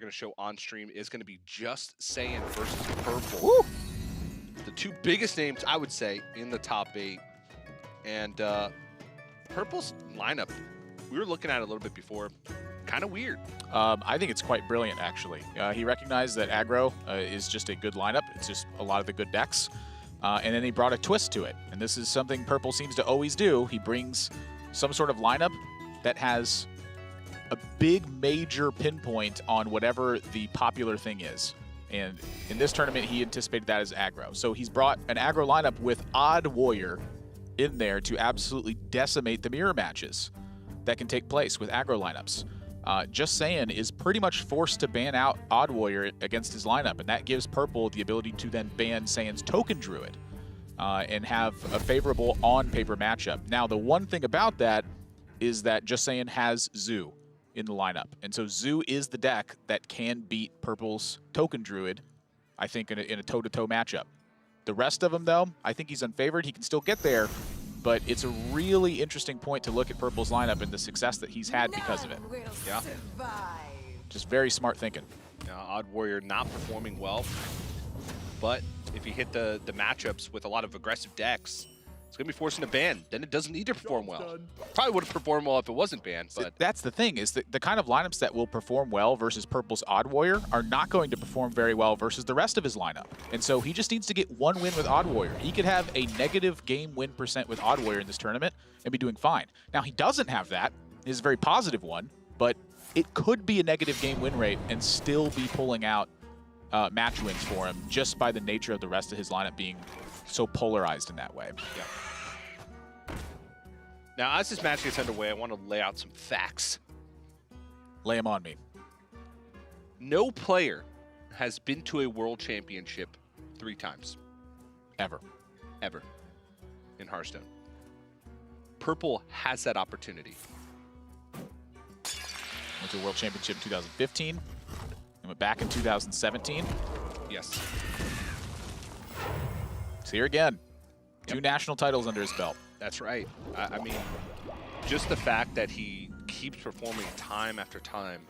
going to show on stream is going to be Justsaiyan versus Purple. Woo! The two biggest names, I would say, in the top 8. And Purple's lineup, we were looking at it a little bit before. Kind of weird. I think it's quite brilliant, actually. He recognized that aggro is just a good lineup. It's just a lot of the good decks. And then he brought a twist to it. And this is something Purple seems to always do. He brings some sort of lineup that has a big major pinpoint on whatever the popular thing is. And in this tournament, he anticipated that as aggro. So he's brought an aggro lineup with Odd Warrior in there to absolutely decimate the mirror matches that can take place with aggro lineups. Justsaiyan is pretty much forced to ban out Odd Warrior against his lineup, and that gives Purple the ability to then ban Saiyan's Token Druid and have a favorable on-paper matchup. Now, the one thing about that is that Justsaiyan has Zoo in the lineup, and so Zoo is the deck that can beat Purple's Token Druid, I think, in a toe-to-toe matchup. The rest of them, though, I think he's unfavored. He can still get there, but it's a really interesting point to look at Purple's lineup and the success that he's had because of it. Yeah. Just very smart thinking. Odd Warrior not performing well, but if you hit the matchups with a lot of aggressive decks, it's going to be forcing a ban. Then it doesn't need to perform well. Probably would have performed well if it wasn't banned, but... That's the thing, is that the kind of lineups that will perform well versus Purple's Odd Warrior are not going to perform very well versus the rest of his lineup. And so he just needs to get one win with Odd Warrior. He could have a negative game win % with Odd Warrior in this tournament and be doing fine. Now, he doesn't have that. It is a very positive one, but it could be a negative game win rate and still be pulling out match wins for him just by the nature of the rest of his lineup being so polarized in that way. Yeah. Now, as this match gets underway, I want to lay out some facts. Lay them on me. No player has been to a world championship 3 times. Ever. Ever. In Hearthstone. Purple has that opportunity. Went to a world championship in 2015 and went back in 2017. Yes. It's here again. 2 national titles under his belt. That's right. I mean, just the fact that he keeps performing time after time,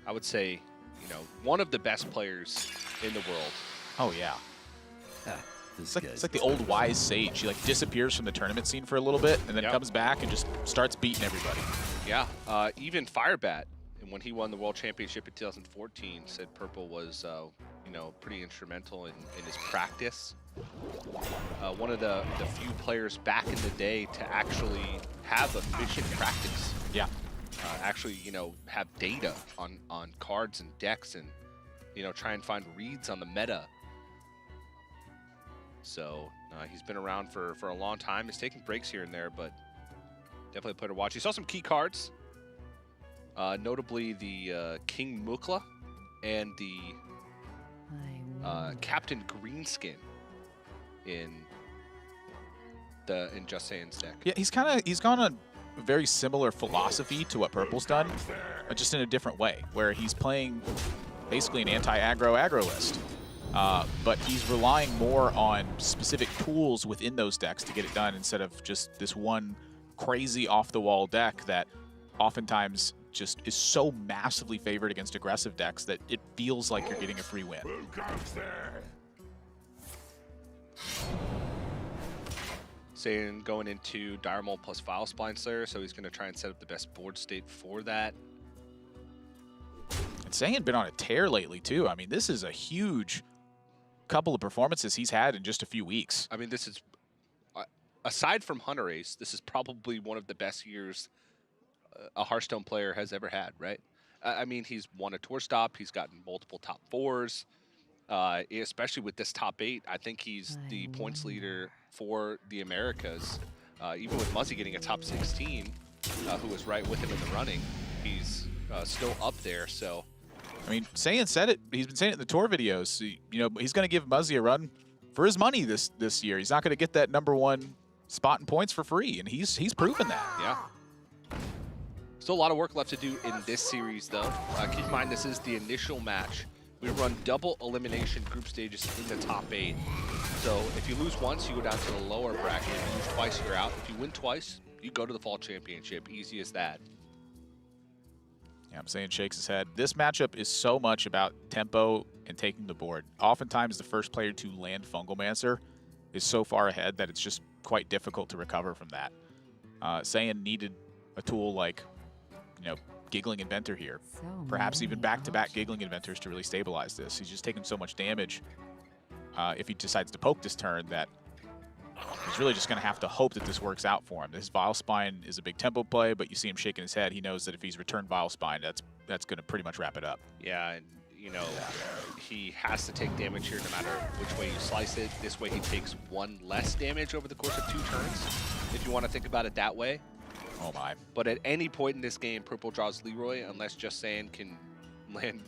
I would say, you know, one of the best players in the world. Oh, yeah. It's like the old wise sage. He like disappears from the tournament scene for a little bit and then comes back and just starts beating everybody. Yeah. Even Firebat, and when he won the world championship in 2014, said Purple was, you know, pretty instrumental in his practice. One of the few players back in the day to actually have efficient practice. Yeah. Actually, you know, have data on cards and decks and, you know, try and find reads on the meta. So he's been around for a long time. He's taking breaks here and there, but definitely a player to watch. He saw some key cards, notably the King Mukla and the Captain Greenskin in Justsaiyan's deck. Yeah, he's gone on a very similar philosophy to what Purple's done, but just in a different way, where he's playing basically an anti-aggro list. But he's relying more on specific tools within those decks to get it done instead of just this one crazy off-the-wall deck that oftentimes just is so massively favored against aggressive decks that it feels like you're getting a free win. Saiyan going into Dire Maul plus File Spline Slayer, so he's going to try and set up the best board state for that. And Saiyan been on a tear lately, too. I mean, this is a huge couple of performances he's had in just a few weeks. I mean, this is, aside from Hunter Ace, this is probably one of the best years a Hearthstone player has ever had, right? I mean, he's won a tour stop. He's gotten multiple top 4s. Especially with this top 8, I think he's the points leader for the Americas. Even with Muzzy getting a top 16, who was right with him in the running, he's still up there. So, I mean, Saiyan said it. He's been saying it in the tour videos. You know, he's going to give Muzzy a run for his money this year. He's not going to get that #1 spot in points for free, and he's proven that. Yeah. Still a lot of work left to do in this series, though. Keep in mind, this is the initial match. We run double elimination group stages in the top 8. So if you lose once, you go down to the lower bracket. If you lose twice, you're out. If you win twice, you go to the fall championship. Easy as that. Yeah, Justsaiyan shakes his head. This matchup is so much about tempo and taking the board. Oftentimes, the first player to land Fungalmancer is so far ahead that it's just quite difficult to recover from that. Saiyan needed a tool like, Giggling Inventor here. Perhaps even back-to-back Giggling Inventors to really stabilize this. He's just taking so much damage if he decides to poke this turn that he's really just going to have to hope that this works out for him. His Vile Spine is a big tempo play, but you see him shaking his head. He knows that if he's returned Vile Spine, that's going to pretty much wrap it up. Yeah, and he has to take damage here no matter which way you slice it. This way he takes one less damage over the course of 2 turns, if you want to think about it that way. Oh my. But at any point in this game, Purple draws Leroy unless Justsaiyan can land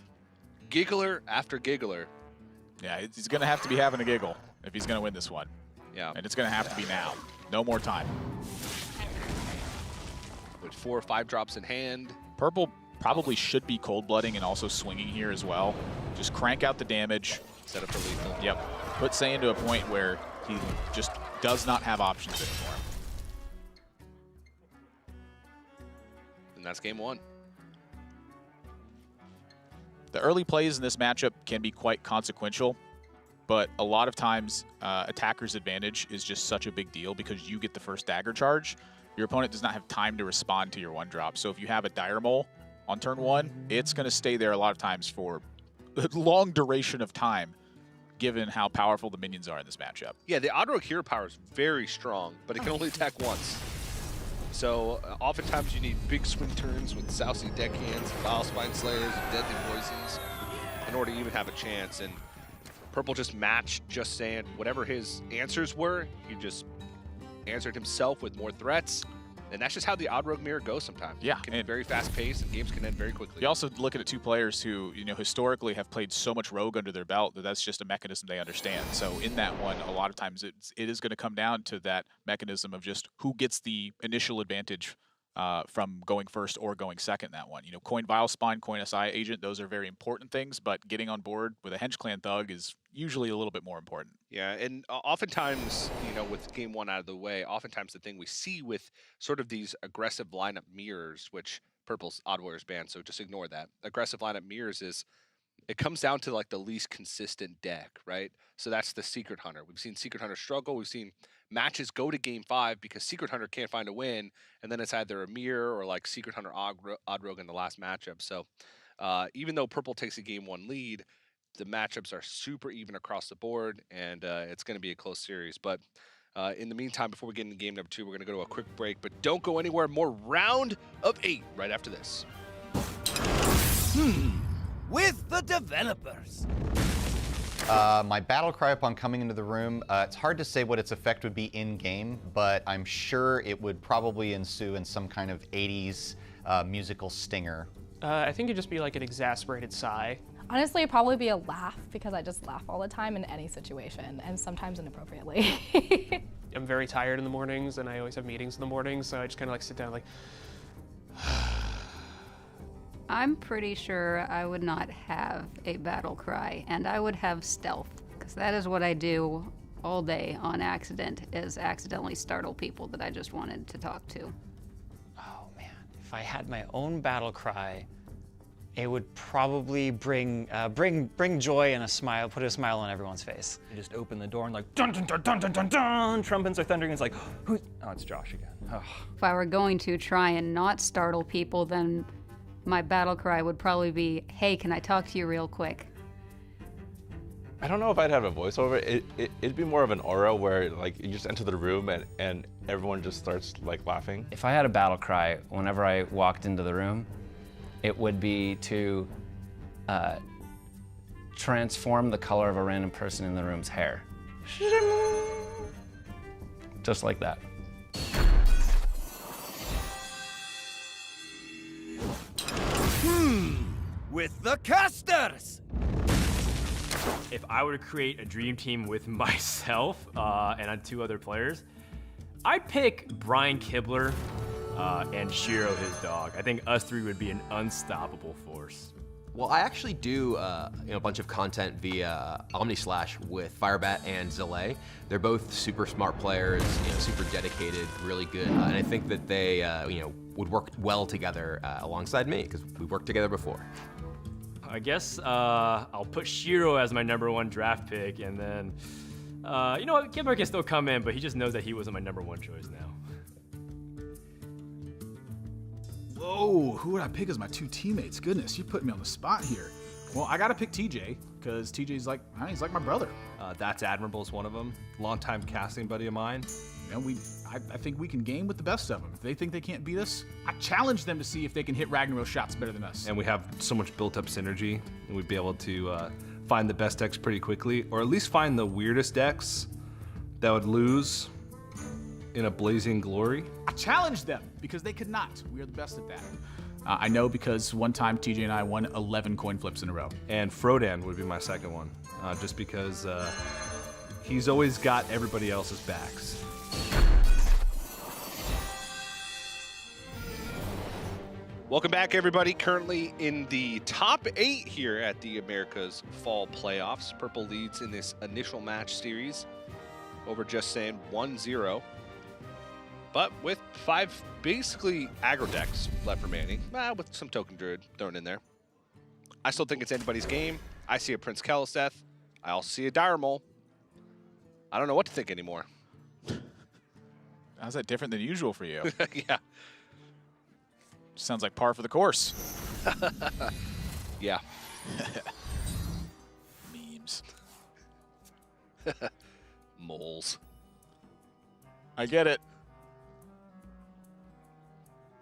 Giggler after Giggler. Yeah, he's going to have to be having a giggle if he's going to win this one. Yeah. And it's going to have to be now. No more time. With 4 or 5 drops in hand. Purple probably should be cold-blooding and also swinging here as well. Just crank out the damage. Set up for lethal. Yep. Put Saiyan to a point where he just does not have options anymore. And that's game 1. The early plays in this matchup can be quite consequential, but a lot of times attacker's advantage is just such a big deal because you get the first dagger charge. Your opponent does not have time to respond to your 1-drop. So if you have a Dire Mole on turn 1, it's going to stay there a lot of times for a long duration of time, given how powerful the minions are in this matchup. Yeah, the Odd Rogue hero power is very strong, but it can only attack once. So oftentimes you need big swing turns with Sousy Deckhands, Vile Spine Slayers, and Deadly Poisons in order to even have a chance. And Purple just matched Justsaiyan whatever his answers were. He just answered himself with more threats. And that's just how the Odd Rogue mirror goes sometimes. Yeah. It can be very fast-paced, and games can end very quickly. You also look at it 2 players who, historically have played so much Rogue under their belt that that's just a mechanism they understand. So in that one, a lot of times it is going to come down to that mechanism of just who gets the initial advantage from going first or going second in that one. Coin Vile Spine, coin SI Agent, those are very important things, but getting on board with a Henge Clan Thug is usually a little bit more important. Yeah, and oftentimes, with game 1 out of the way, oftentimes the thing we see with sort of these aggressive lineup mirrors, which Purple's Odd Warriors ban, so just ignore that. Aggressive lineup mirrors is, it comes down to like the least consistent deck, right? So that's the Secret Hunter. We've seen Secret Hunter struggle. We've seen matches go to game 5 because Secret Hunter can't find a win, and then it's either a mirror or like Secret Hunter Odd Rogue in the last matchup. So even though Purple takes a game 1 lead, the matchups are super even across the board, and it's going to be a close series. But in the meantime, before we get into game number 2, we're going to go to a quick break. But don't go anywhere. More round of 8 right after this. With the developers. My battle cry upon coming into the room, it's hard to say what its effect would be in-game, but I'm sure it would probably ensue in some kind of 80s musical stinger. I think it'd just be like an exasperated sigh. Honestly, it'd probably be a laugh because I just laugh all the time in any situation, and sometimes inappropriately. I'm very tired in the mornings, and I always have meetings in the mornings, so I just kind of like sit down like... I'm pretty sure I would not have a battle cry, and I would have stealth, because that is what I do all day on accident, is accidentally startle people that I just wanted to talk to. Oh man, if I had my own battle cry, it would probably bring joy and a smile, put a smile on everyone's face. You just open the door and like dun dun dun dun dun dun dun. Trumpets are thundering. It's like, who's? Oh, it's Josh again. Oh. If I were going to try and not startle people, then my battle cry would probably be, "Hey, can I talk to you real quick?" I don't know if I'd have a voiceover. It'd be more of an aura where like you just enter the room and everyone just starts like laughing. If I had a battle cry whenever I walked into the room, it would be to transform the color of a random person in the room's hair. Just like that. With the casters. If I were to create a dream team with myself and 2 other players, I'd pick Brian Kibler and Shiro, his dog. I think us 3 would be an unstoppable force. Well, I actually do a bunch of content via OmniSlash with Firebat and Zillet. They're both super smart players, super dedicated, really good, and I think that they would work well together alongside me because we've worked together before. I guess I'll put Shiro as my #1 draft pick, and then you know what, Kimber can still come in, but he just knows that he wasn't my #1 choice now. Whoa, who would I pick as my 2 teammates? Goodness, you put me on the spot here. Well, I gotta pick TJ, because TJ's like, he's like my brother. That's Admirable's one of them. Longtime casting buddy of mine. I think we can game with the best of them. If they think they can't beat us, I challenge them to see if they can hit Ragnarok shots better than us. And we have so much built-up synergy, and we'd be able to find the best decks pretty quickly, or at least find the weirdest decks that would lose in a blazing glory. I challenge them, because they could not. We are the best at that. I know because one time TJ and I won 11 coin flips in a row. And Frodan would be my second one, just because he's always got everybody else's backs. Welcome back, everybody. Currently in the top 8 here at the America's Fall Playoffs. Purple leads in this initial match series over Justsaiyan 1-0. But with 5 basically aggro decks left remaining, with some Token Druid thrown in there. I still think it's anybody's game. I see a Prince Kelisteth. I also see a Dire Mole. I don't know what to think anymore. How's that different than usual for you? Yeah. Sounds like par for the course. Yeah. Memes. Moles. I get it.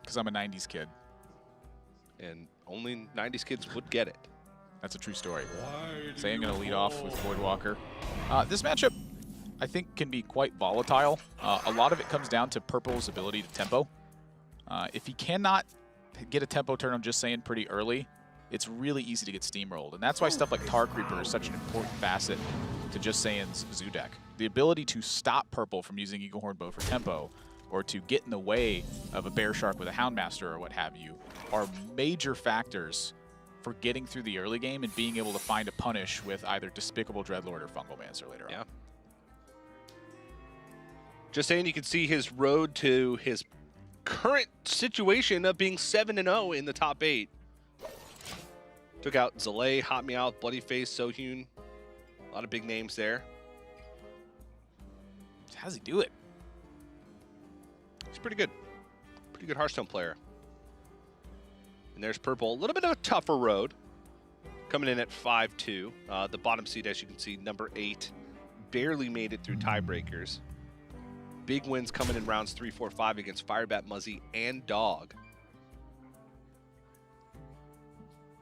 Because I'm a 90s kid. And only 90s kids would get it. That's a true story. Saying going to lead off with Voidwalker. This matchup, I think, can be quite volatile. A lot of it comes down to Purple's ability to tempo. If he cannot get a tempo turn on Justsaiyan pretty early, it's really easy to get steamrolled. And that's why stuff like Tar Creeper is such an important facet to Justsaiyan's Zoo deck. The ability to stop Purple from using Eagle Horn Bow for tempo, or to get in the way of a Bear Shark with a Houndmaster or what have you, are major factors for getting through the early game and being able to find a punish with either Despicable Dreadlord or Fungal Mancer later on. Justsaiyan, you can see his road to his current situation of being 7-0 in the top 8. Took out Zillet, Hot Meowth, Bloody Face, Sohyun. A lot of big names there. How does he do it? He's pretty good. Pretty good Hearthstone player. And there's Purple. A little bit of a tougher road. Coming in at 5-2. The bottom seed, as you can see, number 8. Barely made it through tiebreakers. Big wins coming in rounds 3, 4, 5 against Firebat, Muzzy, and Dog.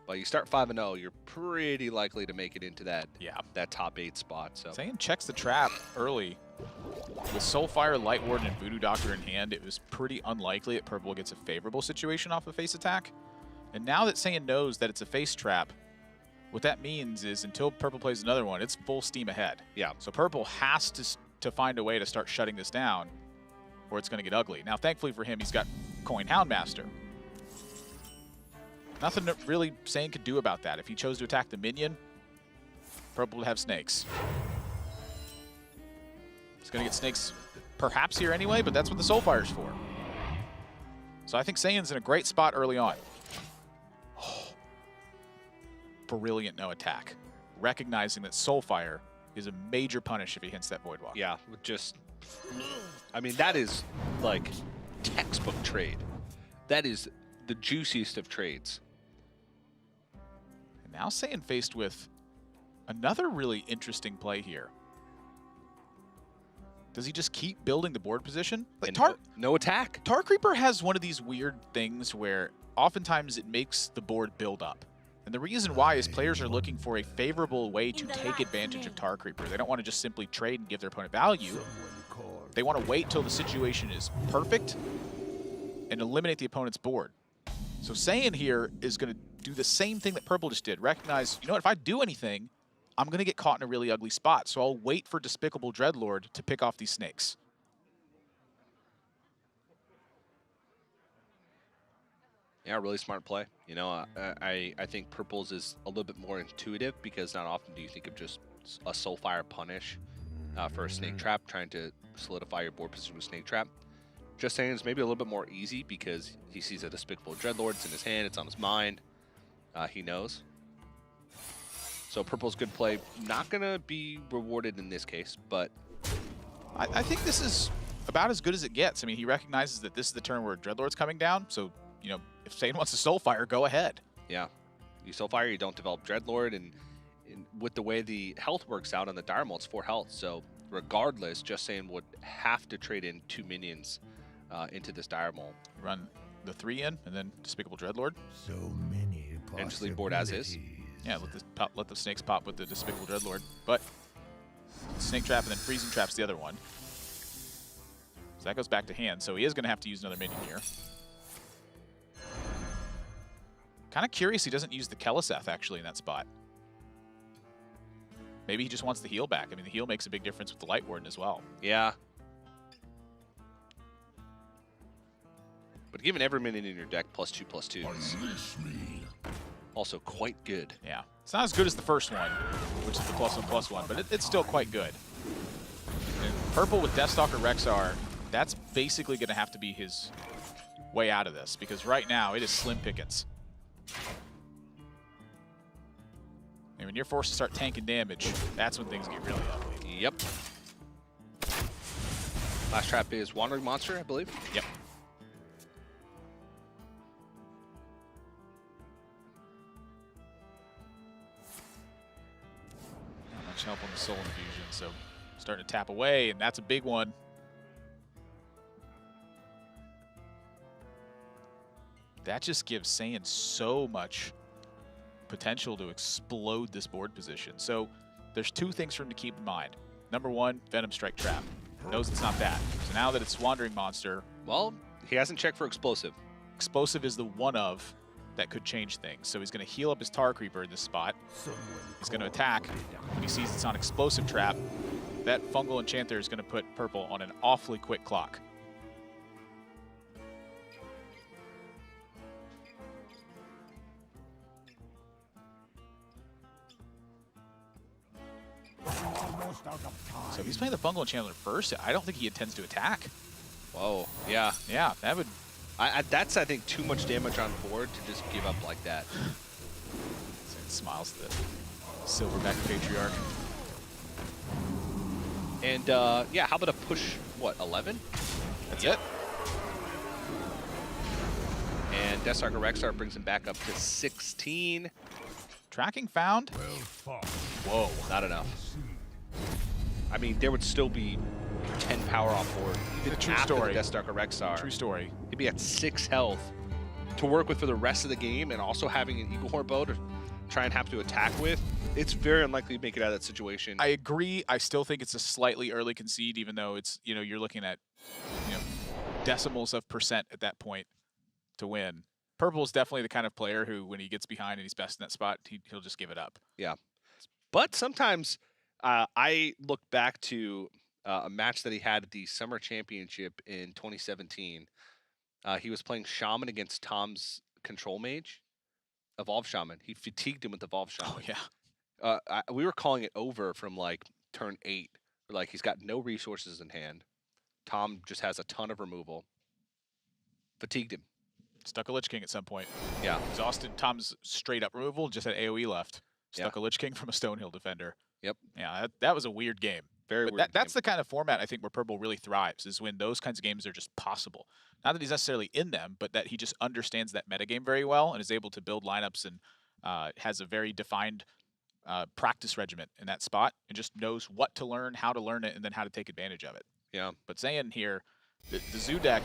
But you start 5-0, you're pretty likely to make it into that top 8 spot. So Saying checks the trap early. With Soulfire, Light Warden, and Voodoo Doctor in hand, it was pretty unlikely that Purple gets a favorable situation off a face attack. And now that Saiyan knows that it's a face trap, what that means is until Purple plays another one, it's full steam ahead. Yeah. So Purple has to find a way to start shutting this down, or it's going to get ugly. Now, thankfully for him, he's got Coin Houndmaster. Nothing that really Saiyan could do about that. If he chose to attack the minion, Purple would have snakes. He's going to get snakes perhaps here anyway, but that's what the Soulfire's for. So I think Saiyan's in a great spot early on. Oh, brilliant no attack. Recognizing that Soulfire is a major punish if he hits that Voidwalk. yeah, just, I mean, that is like textbook trade. That is the juiciest of trades. And now Saiyan faced with another really interesting play here. Does he just keep building the board position? Like no attack. Tar Creeper has one of these weird things where oftentimes it makes the board build up. And the reason why is players are looking for a favorable way to take advantage of Tar Creeper. They don't want to just simply trade and give their opponent value. They want to wait till the situation is perfect and eliminate the opponent's board. So Saiyan here is going to do the same thing that Purple just did. Recognize, you know what, if I do anything, I'm going to get caught in a really ugly spot. So I'll wait for Despicable Dreadlord to pick off these snakes. Yeah, really smart play. You know, I think Purple's is a little bit more intuitive because not often do you think of just a Soulfire punish for a Snake Trap, trying to solidify your board position with Snake Trap. Just saying it's maybe a little bit more easy because he sees a Despicable Dreadlord, it's in his hand, it's on his mind. He knows. So Purple's good play. Not going to be rewarded in this case, but... I think this is about as good as it gets. I mean, he recognizes that this is the turn where Dreadlord's coming down, so, you know, if Saiyan wants to Soulfire, go ahead. Yeah. You Soulfire, you don't develop Dreadlord, and with the way the health works out on the Dire Maul, it's 4 health, so regardless, Justsaiyan would have to trade in 2 minions into this Dire Maul. Run the 3 in, and then Despicable Dreadlord. So many possibilities. And just leave board as is. Yeah, let the snakes pop with the Despicable Dreadlord, but Snake Trap and then Freezing Trap's the other one. So that goes back to hand, so he is going to have to use another minion here. Kind of curious he doesn't use the Keleseth actually in that spot. Maybe he just wants the heal back. I mean, the heal makes a big difference with the Light Warden as well. Yeah. But given every minion in your deck +2/+2 is also quite good. Yeah. It's not as good as the first one, which is the +1/+1, but it's still quite good. And Purple with Deathstalker Rexar, that's basically going to have to be his way out of this, because right now it is slim pickings. And when you're forced to start tanking damage, that's when things get really ugly. Yep. Last trap is Wandering Monster, I believe. Yep. Not much help on the Soul Infusion, so starting to tap away, and that's a big one. That just gives Saiyan so much potential to explode this board position. So there's 2 things for him to keep in mind. Number 1, Venom Strike Trap. Knows it's not that. So now that it's Wandering Monster... Well, he hasn't checked for Explosive. Explosive is the one of that could change things. So he's going to heal up his Tar Creeper in this spot. He's going to attack. When he sees it's on Explosive Trap, that Fungal Enchanter is going to put Purple on an awfully quick clock. So if he's playing the Fungal Enchanter first, I don't think he intends to attack. Whoa, yeah. Yeah, that would... that's, I think, too much damage on board to just give up like that. Saiyan smiles at the Silverback Patriarch. And, yeah, how about a push, what, 11? That's it. And Deathstalker Rexar brings him back up to 16. Tracking found. Whoa, not enough. I mean, there would still be 10 power on board. Even True after story. the Deathstalker Rexar. True story. He'd be at 6 health to work with for the rest of the game, and also having an Eagle Horn bow to try and have to attack with. It's very unlikely to make it out of that situation. I agree. I still think it's a slightly early concede, even though it's, you know, you're looking at, you know, decimals of percent at that point to win. Purple is definitely the kind of player who, when he gets behind and he's best in that spot, he'll just give it up. Yeah. But sometimes I look back to a match that he had at the Summer Championship in 2017. He was playing Shaman against Tom's Control Mage, Evolve Shaman. He fatigued him with Evolve Shaman. Oh, yeah. We were calling it over from like turn 8. Like, he's got no resources in hand. Tom just has a ton of removal. Fatigued him. Stuck a Lich King at some point. Yeah. Exhausted Tom's straight up removal, just had AoE left. Stuck a Lich King from a Stonehill defender. Yep. Yeah, that was a weird game. Very but weird. That's the kind of format I think where Purple really thrives, is when those kinds of games are just possible. Not that he's necessarily in them, but that he just understands that metagame very well and is able to build lineups and has a very defined practice regimen in that spot and just knows what to learn, how to learn it, and then how to take advantage of it. Yeah. But Saiyan here, the Zoo deck,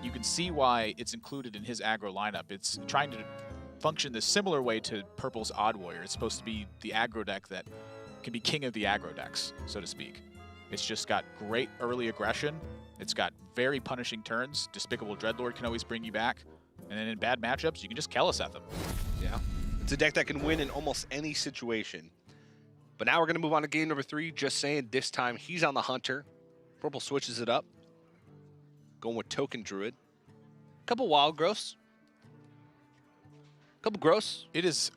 you can see why it's included in his aggro lineup. It's trying to function the similar way to Purple's Odd Warrior. It's supposed to be the aggro deck that can be king of the aggro decks, so to speak. It's just got great early aggression. It's got very punishing turns. Despicable Dreadlord can always bring you back. And then in bad matchups, you can just Keleseth them. Yeah. It's a deck that can win in almost any situation. But now we're going to move on to game number 3. Justsaiyan, this time he's on the Hunter. Purple switches it up. Going with Token Druid. Couple Wild Growths. Couple gross. It is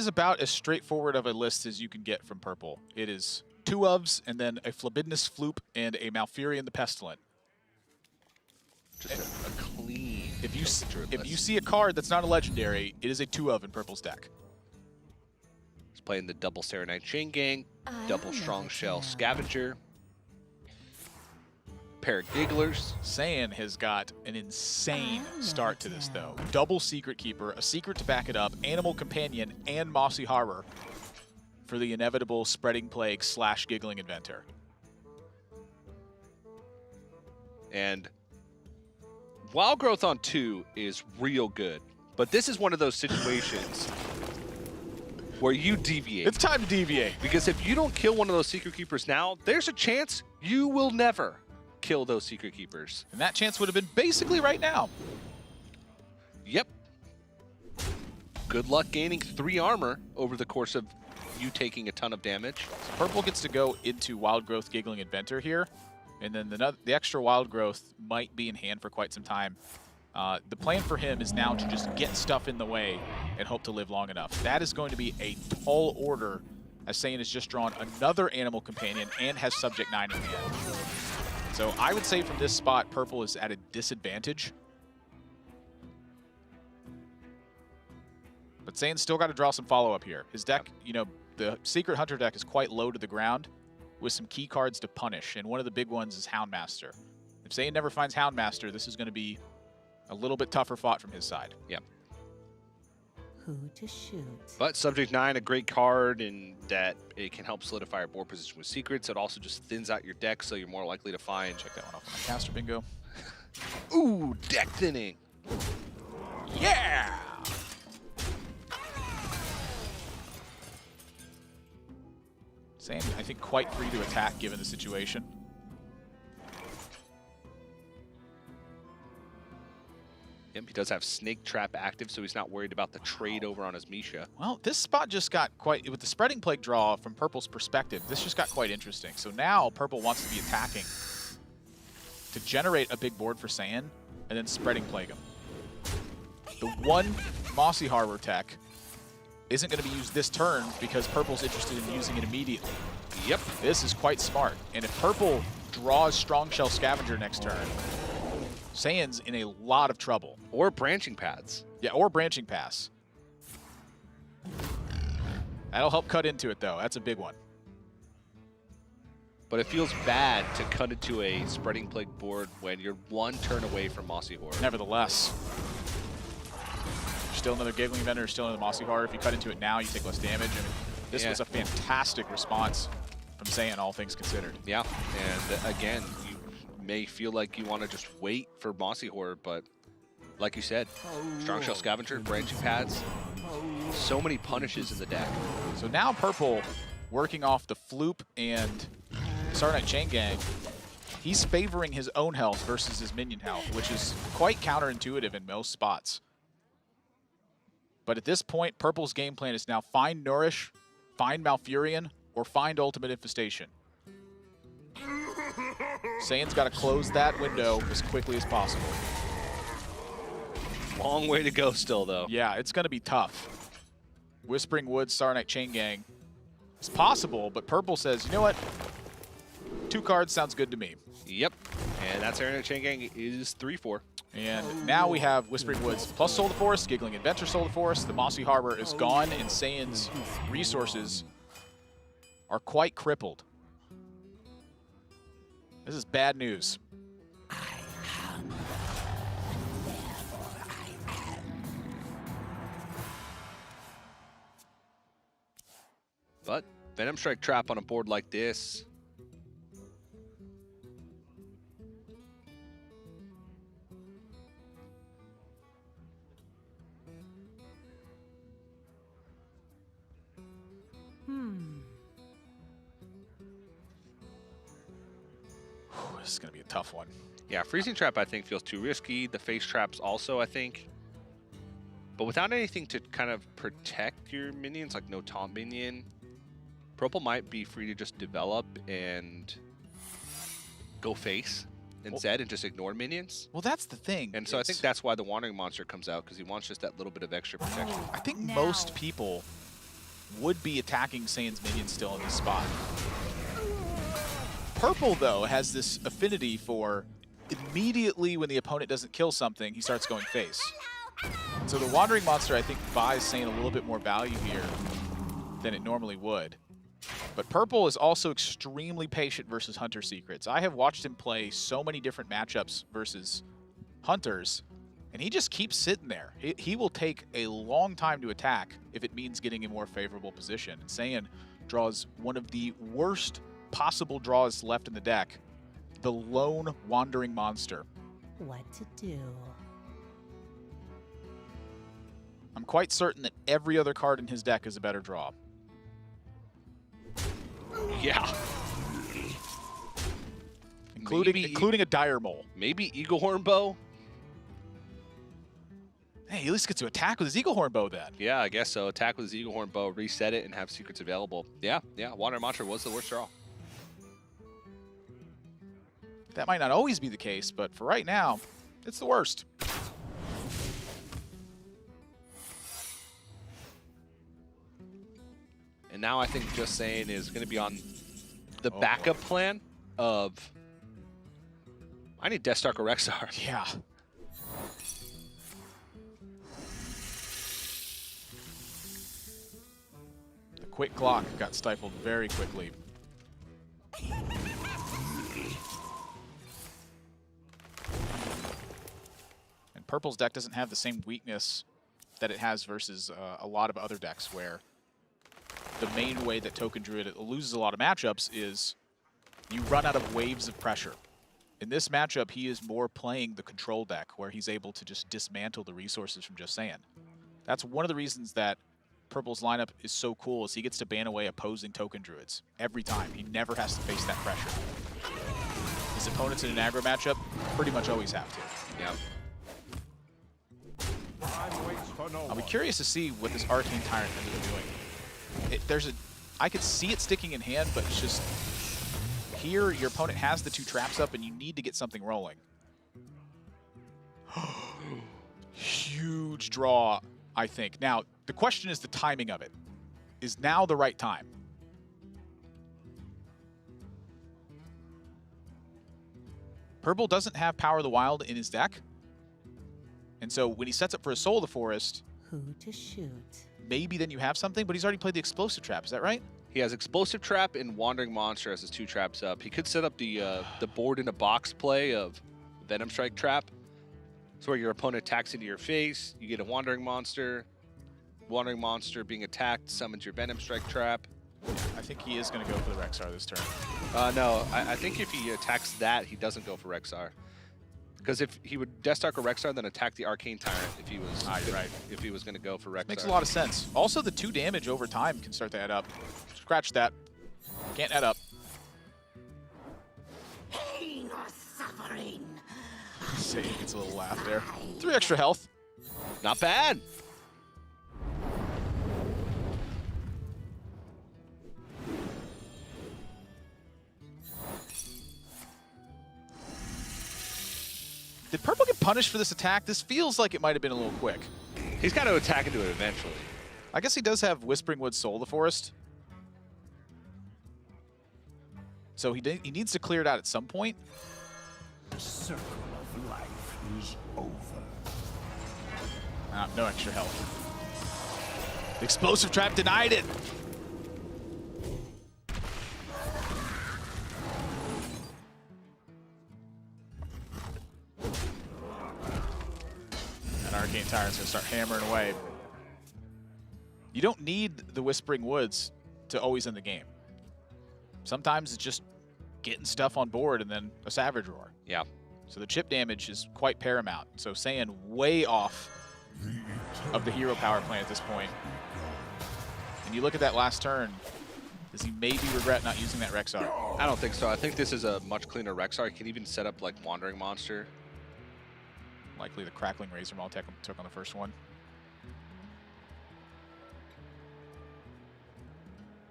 about as straightforward of a list as you can get from purple. It is 2 ofs and then a Phlebidnus Floop and a Malfurion the Pestilent. Just a clean. If you see a card that's not a legendary, it is a 2 of in purple's deck. He's playing the double Serenite Chain Gang, double Strong Shell Scavenger, pair of Gigglers. Saiyan has got an insane start to this, though. Double Secret Keeper, a Secret to back it up, Animal Companion, and Mossy Harbor for the inevitable Spreading Plague / Giggling Inventor. And Wild Growth on 2 is real good, but this is one of those situations where you deviate. It's time to deviate. Because if you don't kill one of those Secret Keepers now, there's a chance you will never kill those Secret Keepers. And that chance would have been basically right now. Yep. Good luck gaining 3 armor over the course of you taking a ton of damage. So purple gets to go into Wild Growth Giggling Inventor here, and then the extra Wild Growth might be in hand for quite some time. The plan for him is now to just get stuff in the way and hope to live long enough. That is going to be a tall order, as Saiyan has just drawn another Animal Companion and has Subject 9 in hand. So I would say from this spot, purple is at a disadvantage. But Saiyan's still got to draw some follow-up here. His deck, you know, the Secret Hunter deck is quite low to the ground with some key cards to punish, and one of the big ones is Houndmaster. If Saiyan never finds Houndmaster, this is going to be a little bit tougher fought from his side. Yep. Who to shoot? But Subject 9, a great card in that it can help solidify your board position with secrets. It also just thins out your deck, so you're more likely to find. Check that one off on my caster bingo. Ooh, deck thinning. Yeah! Saiyan, I think, quite free to attack given the situation. Yep, he does have Snake Trap active, so he's not worried about the trade over on his Misha. Well, this spot just got quite, with the Spreading Plague draw from purple's perspective, this just got quite interesting. So now purple wants to be attacking to generate a big board for Saiyan and then Spreading Plague him. The one Mossy Harbor tech isn't going to be used this turn because purple's interested in using it immediately. Yep. This is quite smart. And if purple draws Strong Shell Scavenger next turn, Saiyan's in a lot of trouble. Or Branching Paths. Yeah, or Branching Pass. That'll help cut into it, though. That's a big one. But it feels bad to cut into a Spreading Plague board when you're 1 turn away from Mossy Horde. Nevertheless. Still another Giggling Inventor, still another Mossy Horde. If you cut into it now, you take less damage. I mean, this was a fantastic response from Saiyan, all things considered. Yeah, and again, you may feel like you want to just wait for Mossy Horde, but like you said, Strong Shell Scavenger, Branching Paths, so many punishes in the deck. So now purple, working off the Floop and Sardite Chain Gang, he's favoring his own health versus his minion health, which is quite counterintuitive in most spots. But at this point, purple's game plan is now find Nourish, find Malfurion, or find Ultimate Infestation. Saiyan's got to close that window as quickly as possible. Long way to go still, though. Yeah, it's going to be tough. Whispering Woods, Sarnite Chain Gang. It's possible, but purple says, you know what? 2 cards sounds good to me. Yep, and that Sarnite Chain Gang is 3-4. And now we have Whispering Woods plus Soul of the Forest, Giggling Inventor Soul of the Forest. The Mossy Harbor is gone, and Saiyan's resources are quite crippled. This is bad news. But Venom Strike Trap on a board like this. This is going to be a tough one. Yeah, Freezing Trap, I think, feels too risky. The Face Traps also, I think. But without anything to kind of protect your minions, like no Taunt Minion, purple might be free to just develop and go face. and Zed and just ignore minions. Well, that's the thing. And so I think that's why the Wandering Monster comes out, because he wants just that little bit of extra protection. I think most people would be attacking Saiyan's minions still in this spot. Purple, though, has this affinity for immediately when the opponent doesn't kill something, he starts going face. So the Wandering Monster, I think, buys Saiyan a little bit more value here than it normally would. But Purple is also extremely patient versus Hunter Secrets. I have watched him play so many different matchups versus Hunters, and he just keeps sitting there. He will take a long time to attack if it means getting a more favorable position. And Saiyan draws one of the worst possible draws left in the deck, the lone Wandering Monster. What to do? I'm quite certain that every other card in his deck is a better draw. Yeah. Including a Dire Mole. Maybe Eagle Horn Bow? Hey, he at least gets to attack with his Eagle Horn Bow then. Yeah, I guess so. Attack with his Eagle Horn Bow, reset it, and have secrets available. Yeah, Wandering Monster was the worst draw. That might not always be the case, but for right now, it's the worst. And now I think Justsaiyan is going to be on the backup plan of, I need Death Stalker Rexar. Yeah. The quick clock got stifled very quickly. And Purple's deck doesn't have the same weakness that it has versus a lot of other decks where the main way that Token Druid loses a lot of matchups is you run out of waves of pressure. In this matchup, he is more playing the control deck, where he's able to just dismantle the resources from Justsaiyan. That's one of the reasons that Purple's lineup is so cool, is he gets to ban away opposing Token Druids every time. He never has to face that pressure. His opponents in an aggro matchup pretty much always have to. Yeah. I'll be curious to see what this Arcane Tyrant ended up doing. I could see it sticking in hand, but it's just here your opponent has the two traps up and you need to get something rolling. Huge draw, I think. Now, the question is the timing of it. Is now the right time? Purple doesn't have Power of the Wild in his deck. And so when he sets up for a Soul of the Forest, Who to shoot? maybe then you have something, but he's already played the Explosive Trap, is that right? He has Explosive Trap and Wandering Monster as his two traps up. He could set up the board in a box play of Venom Strike Trap. So where your opponent attacks into your face, you get a Wandering Monster. Wandering Monster being attacked summons your Venom Strike Trap. I think he is going to go for the Rexar this turn. No, I think if he attacks that, he doesn't go for Rexar. Because if he would Death Stalker Rexar, then attack the Arcane Tyrant if he was if he was going to go for Rexar. Makes a lot of sense. Also, the 2 damage over time can start to add up. Scratch that. Can't add up. Pain or suffering. Saiyan gets a little laugh there. 3 extra health. Not bad. Did Purple get punished for this attack? This feels like it might have been a little quick. He's got to attack into it eventually. I guess he does have Whispering Woods Soul of the Forest. So he needs to clear it out at some point. The circle of life is over. No extra health. The Explosive Trap denied it. And Arcane Tyrant's gonna start hammering away. You don't need the Whispering Woods to always end the game. Sometimes it's just getting stuff on board and then a Savage Roar. Yeah. So the chip damage is quite paramount. So Saiyan way off of the hero power plan at this point. And you look at that last turn, does he maybe regret not using that Rexar? I don't think so. I think this is a much cleaner Rexar. He can even set up like Wandering Monster. Likely the Crackling Razor Maul took on the first one.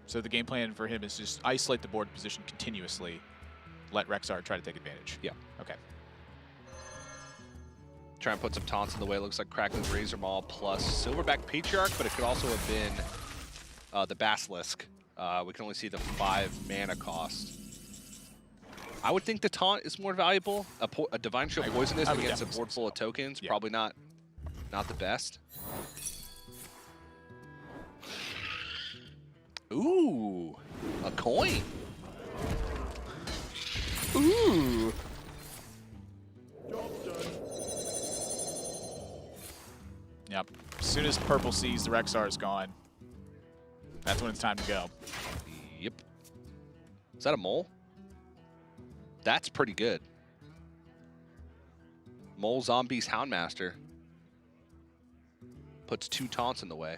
So the game plan for him is just isolate the board position continuously let Rexar try to take advantage. Yeah. Okay. Try and put some taunts in the way. Looks like Kraken's Razor Maul plus Silverback Patriarch, but it could also have been the Basilisk. We can only see the 5 mana cost. I would think the taunt is more valuable. A Divine Shield Poisonous against a board full of tokens, probably not the best. Ooh, a coin. Ooh. Yep. As soon as purple sees the Rexar is gone, that's when it's time to go. Yep. Is that a mole? That's pretty good. Mole Zombies Houndmaster. Puts 2 taunts in the way.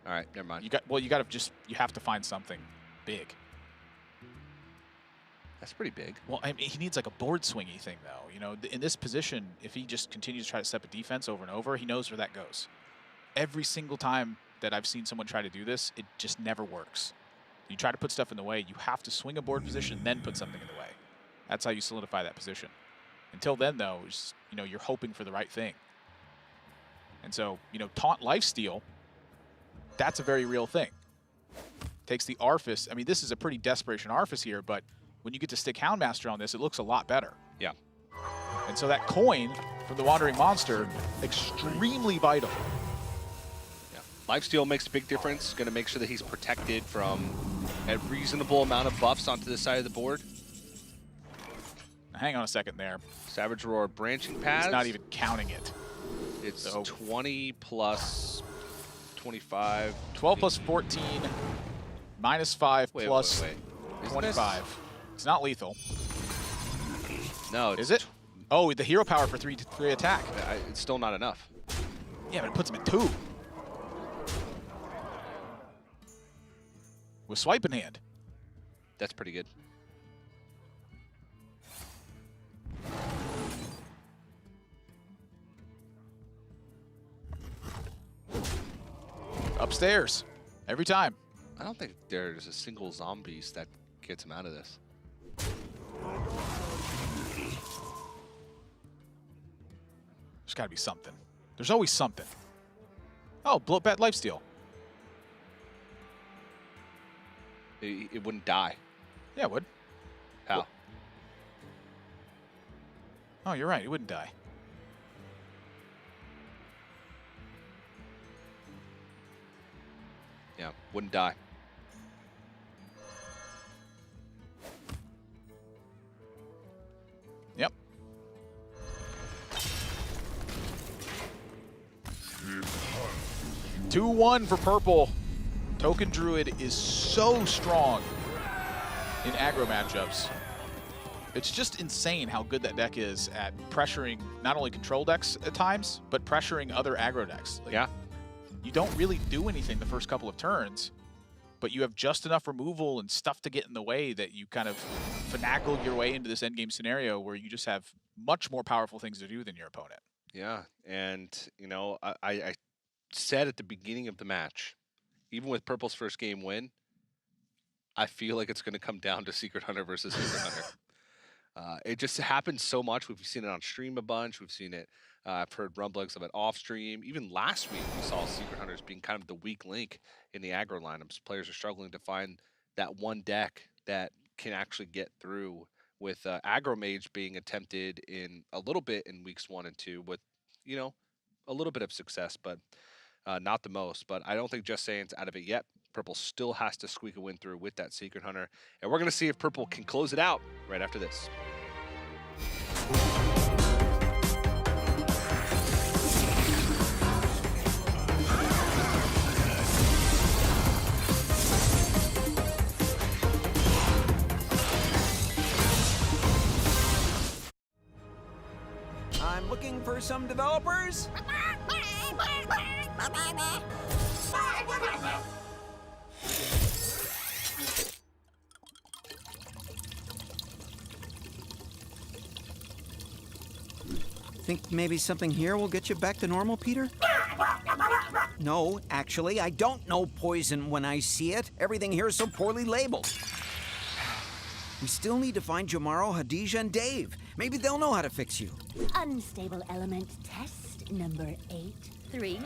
All right, never mind. You have to find something big. That's pretty big. Well, I mean, he needs like a board swingy thing, though. You know, in this position, if he just continues to try to step a defense over and over, he knows where that goes. Every single time that I've seen someone try to do this, it just never works. You try to put stuff in the way, you have to swing a board position, then put something in the way. That's how you solidify that position. Until then, though, just, you know, you're hoping for the right thing. And so, you know, taunt lifesteal, that's a very real thing. Takes the Arphis. I mean, this is a pretty desperation Arphis here, but when you get to stick Houndmaster on this, it looks a lot better. Yeah. And so that coin from the Wandering Monster, extremely vital. Yeah. Lifesteal makes a big difference. Going to make sure that he's protected from a reasonable amount of buffs onto this side of the board. Hang on a second there. Savage Roar Branching Paths. He's not even counting it. It's 20 plus 25. 12 plus 14, minus 5 plus wait. 25. It's not lethal. No. Is it? Oh, the hero power for 3 attack. It's still not enough. Yeah, but it puts him at 2. With swipe in hand. That's pretty good. Upstairs. Every time. I don't think there's a single zombies that gets him out of this. There's got to be something. There's always something. Oh, blow bat lifesteal. It wouldn't die. Yeah, it would. How? Oh, you're right. It wouldn't die. Yeah, wouldn't die. Yep. Two 2-1 for purple. Token Druid is so strong in aggro matchups. It's just insane how good that deck is at pressuring not only control decks at times, but pressuring other aggro decks. Like, yeah. You don't really do anything the first couple of turns, but you have just enough removal and stuff to get in the way that you kind of finagle your way into this endgame scenario where you just have much more powerful things to do than your opponent. Yeah, and, you know, I said at the beginning of the match, even with Purple's first game win, I feel like it's going to come down to Secret Hunter versus Secret Hunter. It just happens so much. We've seen it on stream a bunch. We've seen it. I've heard rumblings of it off stream. Even last week, we saw Secret Hunters being kind of the weak link in the aggro lineups. Players are struggling to find that one deck that can actually get through, with aggro mage being attempted in a little bit in weeks 1 and 2 with, you know, a little bit of success, but not the most. But I don't think Justsaiyan's out of it yet. Purple still has to squeak a win through with that Secret Hunter. And we're going to see if Purple can close it out right after this. I'm looking for some developers. Think maybe something here will get you back to normal, Peter? No, actually, I don't know poison when I see it. Everything here is so poorly labeled. We still need to find Jamaro, Hadija, and Dave. Maybe they'll know how to fix you. Unstable element test number 8-3.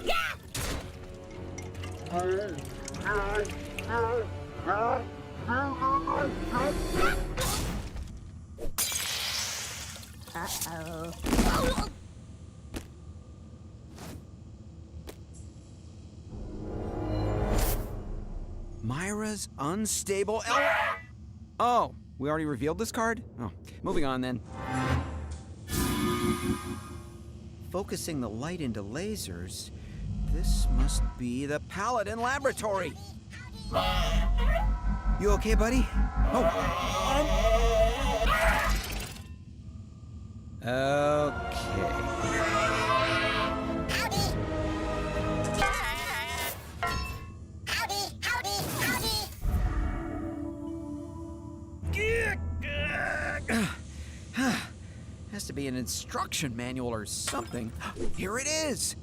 Uh-oh. Myra's unstable Oh, we already revealed this card? Oh, moving on then. Focusing the light into lasers. This must be the Paladin Laboratory. You okay, buddy? Okay. Has to be an instruction manual or something. Here it is.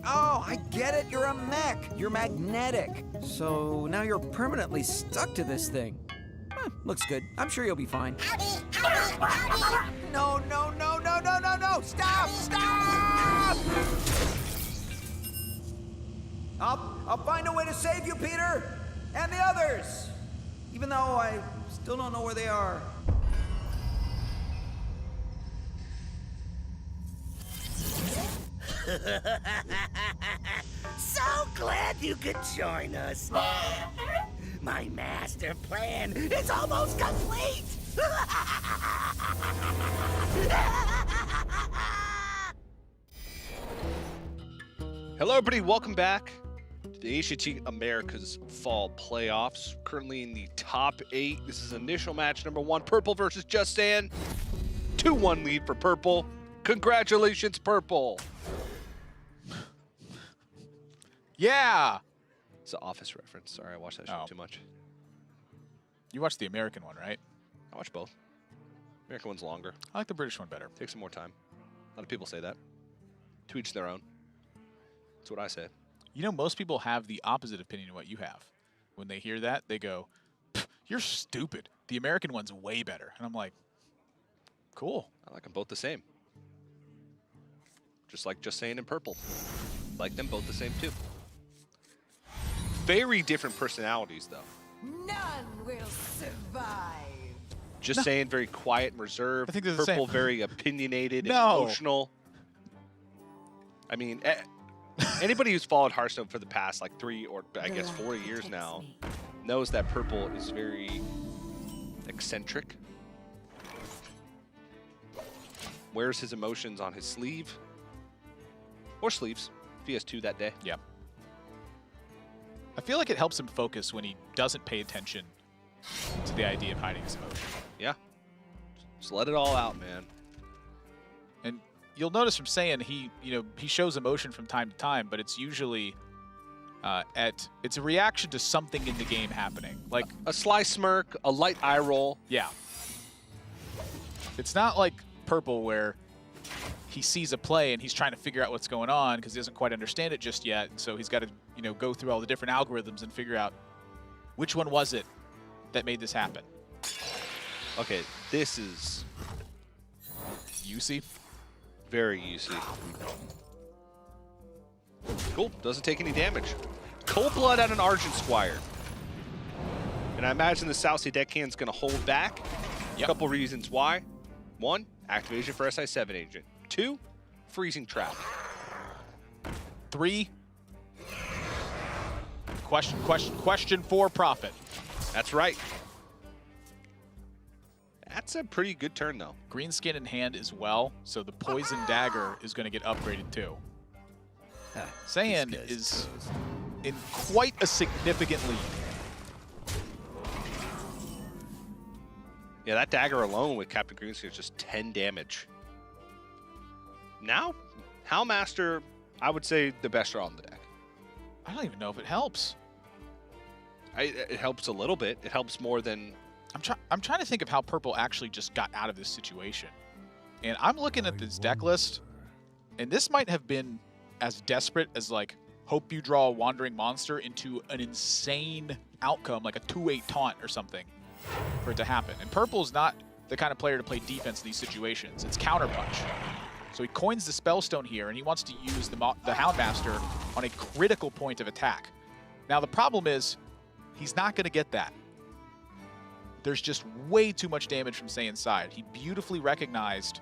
Oh, I get it. You're a mech. You're magnetic. So now you're permanently stuck to this thing. Looks good. I'm sure you'll be fine. No, no, no, no, no, no, no! Stop! Stop! I'll find a way to save you, Peter! And the others! Even though I still don't know where they are. So glad you could join us. My master plan is almost complete. Hello, everybody. Welcome back to the HCT America's Fall Playoffs. Currently in the top 8. This is initial match number 1. Purple versus Justsaiyan. 2-1 lead for Purple. Congratulations, Purple. Yeah. It's an Office reference. Sorry, I watched that show too much. You watched the American one, right? I watched both. American one's longer. I like the British one better. Takes some more time. A lot of people say that. To each their own. That's what I say. You know, most people have the opposite opinion of what you have. When they hear that, they go, "You're stupid. The American one's way better." And I'm like, cool. I like them both the same. Just like Justsaiyan and Purple. Like them both the same too. Very different personalities, though. None will survive. Justsaiyan very quiet and reserved. I think they're the Purple same. very opinionated and No. emotional. I mean, anybody who's followed Hearthstone for the past like 3 or I guess 4 years now knows that Purple is very eccentric. Wears his emotions on his sleeve. Or sleeves. If he has 2 that day. Yeah. I feel like it helps him focus when he doesn't pay attention to the idea of hiding his emotion. Yeah. Just let it all out, man. And you'll notice from Saiyan, he shows emotion from time to time, but it's usually it's a reaction to something in the game happening. Like a sly smirk, a light eye roll. Yeah. It's not like Purple where he sees a play and he's trying to figure out what's going on because he doesn't quite understand it just yet. So he's got to, go through all the different algorithms and figure out which one was it that made this happen. Okay, this is UC. Very UC. Cool, doesn't take any damage. Cold Blood at an Argent Squire. And I imagine the South Sea Deckhand's going to hold back. A couple reasons why. 1, activation for SI7 agent. 2, freezing trap. 3, question for profit. That's right. That's a pretty good turn, though. Green skin in hand as well, so the poison dagger is going to get upgraded too. Saiyan is in quite a significant lead. Yeah, that dagger alone with Captain Greenskin is just 10 damage. Now, Howlmaster, I would say the best draw on the deck. I don't even know if it helps. It helps a little bit. It helps more than... I'm trying to think of how Purple actually just got out of this situation. And I'm looking at this deck list, and this might have been as desperate as, like, hope you draw a Wandering Monster into an insane outcome, like a 2/8 taunt or something. for it to happen. And Purple's not the kind of player to play defense in these situations. It's counterpunch. So he coins the Spellstone here, and he wants to use the Houndmaster on a critical point of attack. Now the problem is, he's not going to get that. There's just way too much damage from Saiyan's side. He beautifully recognized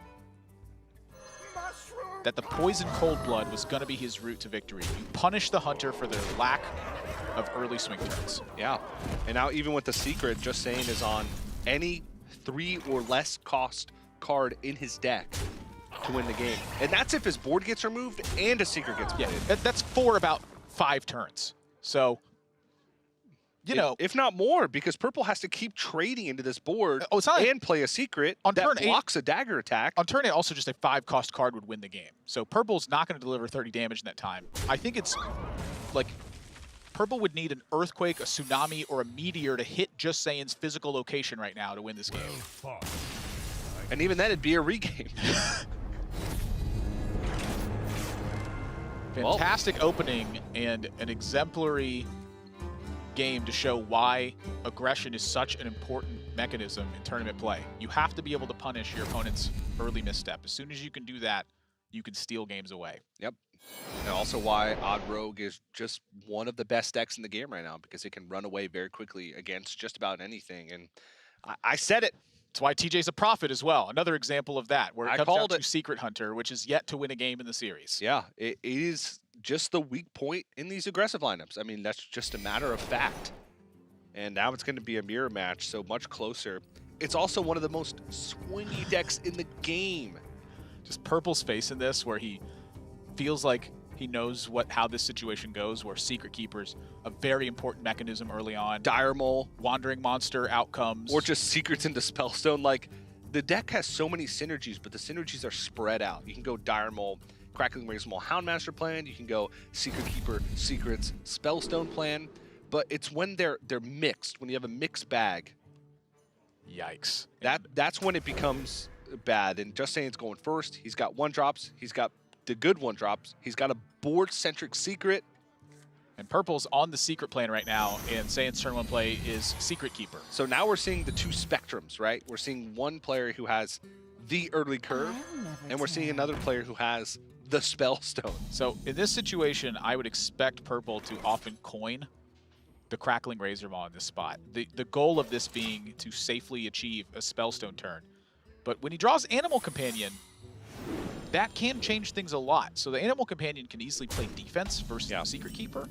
that the Poison Cold Blood was going to be his route to victory. You punish the Hunter for their lack of early swing turns. Yeah, and now even with the Secret, Justsaiyan is on any 3 or less cost card in his deck to win the game. And that's if his board gets removed and a Secret gets played. Yeah, that's for about 5 turns. So, you know, if not more, because Purple has to keep trading into this board and play a Secret on that turn blocks a dagger attack. On turn 8, also just a 5-cost card would win the game. So Purple's not going to deliver 30 damage in that time. I think it's like Purple would need an Earthquake, a Tsunami, or a Meteor to hit Justsaiyan's physical location right now to win this game. And even then, it'd be a regame. Fantastic opening and an exemplary game to show why aggression is such an important mechanism in tournament play. You have to be able to punish your opponent's early misstep. As soon as you can do that, you can steal games away. Yep. And also why Odd Rogue is just one of the best decks in the game right now, because it can run away very quickly against just about anything. And I said it. That's why TJ's a prophet as well. Another example of that, where it comes down to it. Secret Hunter, which is yet to win a game in the series. Yeah, it is just the weak point in these aggressive lineups. I mean, that's just a matter of fact. And now it's going to be a mirror match, so much closer. It's also one of the most swingy decks in the game. Just Purple's face in this, where he feels like he knows how this situation goes, where Secret Keeper's a very important mechanism early on. Dire Mole, Wandering Monster outcomes. Or just Secrets into Spellstone. Like, the deck has so many synergies, but the synergies are spread out. You can go Dire Mole, Crackling Razor Mole, Houndmaster plan. You can go Secret Keeper, Secrets, Spellstone plan. But it's when they're mixed, when you have a mixed bag. Yikes. That's when it becomes bad. And Justsaiyan's going first. He's got 1-drops. He's got the good 1-drops. He's got a board-centric Secret. And Purple's on the Secret plan right now, and Saiyan's turn 1 play is Secret Keeper. So now we're seeing the 2 spectrums, right? We're seeing one player who has the early curve, and we're seeing another player who has the Spellstone. So in this situation, I would expect Purple to often coin the Crackling Razor Maw in this spot. The goal of this being to safely achieve a Spellstone turn. But when he draws Animal Companion, that can change things a lot. So the Animal Companion can easily play defense versus the Secret Keeper.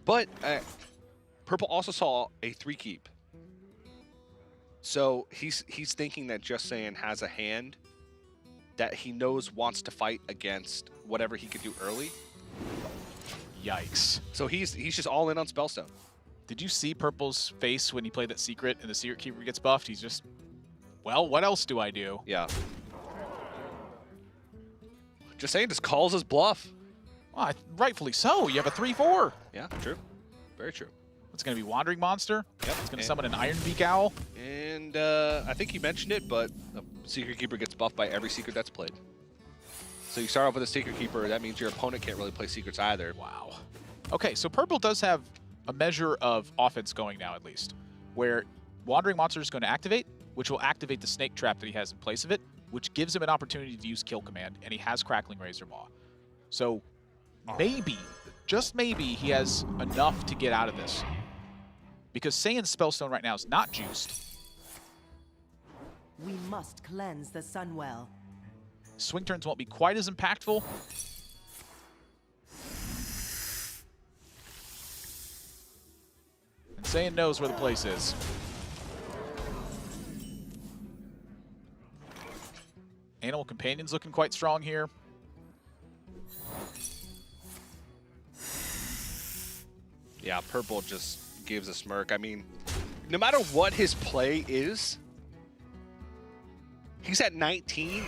But Purple also saw a 3-keep. So he's thinking that Justsaiyan has a hand that he knows wants to fight against whatever he could do early. Yikes. So he's just all in on Spellstone. Did you see Purple's face when he played that Secret and the Secret Keeper gets buffed? He's just, well, what else do I do? Yeah. Justsaiyan just calls his bluff. Well, rightfully so. You have a 3/4. Yeah, true. Very true. It's going to be Wandering Monster. Yep. It's going to summon an Iron Beak Owl. And I think you mentioned it, but the Secret Keeper gets buffed by every Secret that's played. So you start off with a Secret Keeper. That means your opponent can't really play Secrets either. Wow. Okay, so Purple does have a measure of offense going now, at least, where Wandering Monster is going to activate, which will activate the Snake Trap that he has in place of it, which gives him an opportunity to use Kill Command, and he has Crackling Razor Maw. So maybe, just maybe, he has enough to get out of this. Because Saiyan's Spellstone right now is not juiced. We must cleanse the Sunwell. Swing turns won't be quite as impactful. And Saiyan knows where the place is. Animal Companion's looking quite strong here. Yeah, Purple just gives a smirk. I mean, no matter what his play is, he's at 19,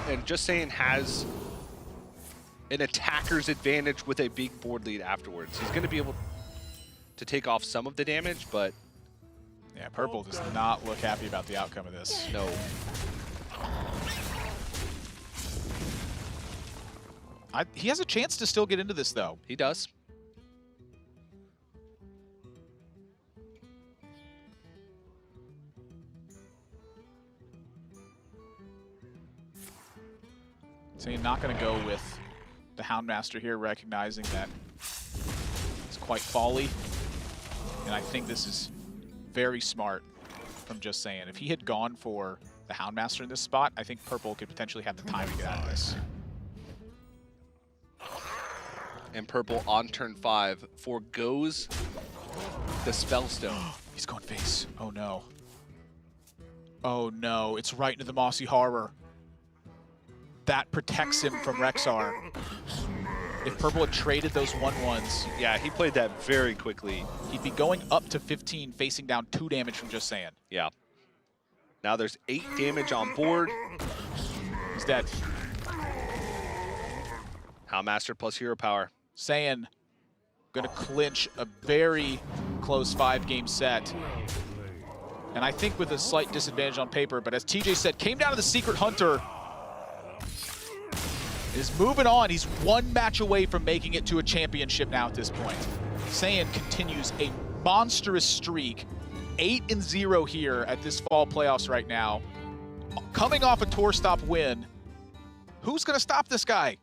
and Justsaiyan has an attacker's advantage with a big board lead afterwards. He's going to be able to take off some of the damage, but... Yeah, Purple does not look happy about the outcome of this. No. He has a chance to still get into this, though. He does. So you're not going to go with the Houndmaster here, recognizing that it's quite folly. And I think this is very smart from Justsaiyan. If he had gone for the Houndmaster in this spot, I think Purple could potentially have the time to get out of this. And Purple on turn 5 forgoes the Spellstone. He's going face. Oh no. Oh no, it's right into the Mossy Horror. That protects him from Rexar. If Purple had traded those 1/1s, yeah, he played that very quickly. He'd be going up to 15, facing down 2 damage from Justsaiyan. Yeah. Now there's 8 damage on board. He's dead. Houndmaster plus hero power. Saiyan gonna clinch a very close 5-game set. And I think with a slight disadvantage on paper, but as TJ said, came down to the Secret Hunter. Is moving on. He's 1 match away from making it to a championship now at this point. Saiyan continues a monstrous streak. 8-0 here at this fall playoffs right now. Coming off a tour stop win. Who's gonna stop this guy?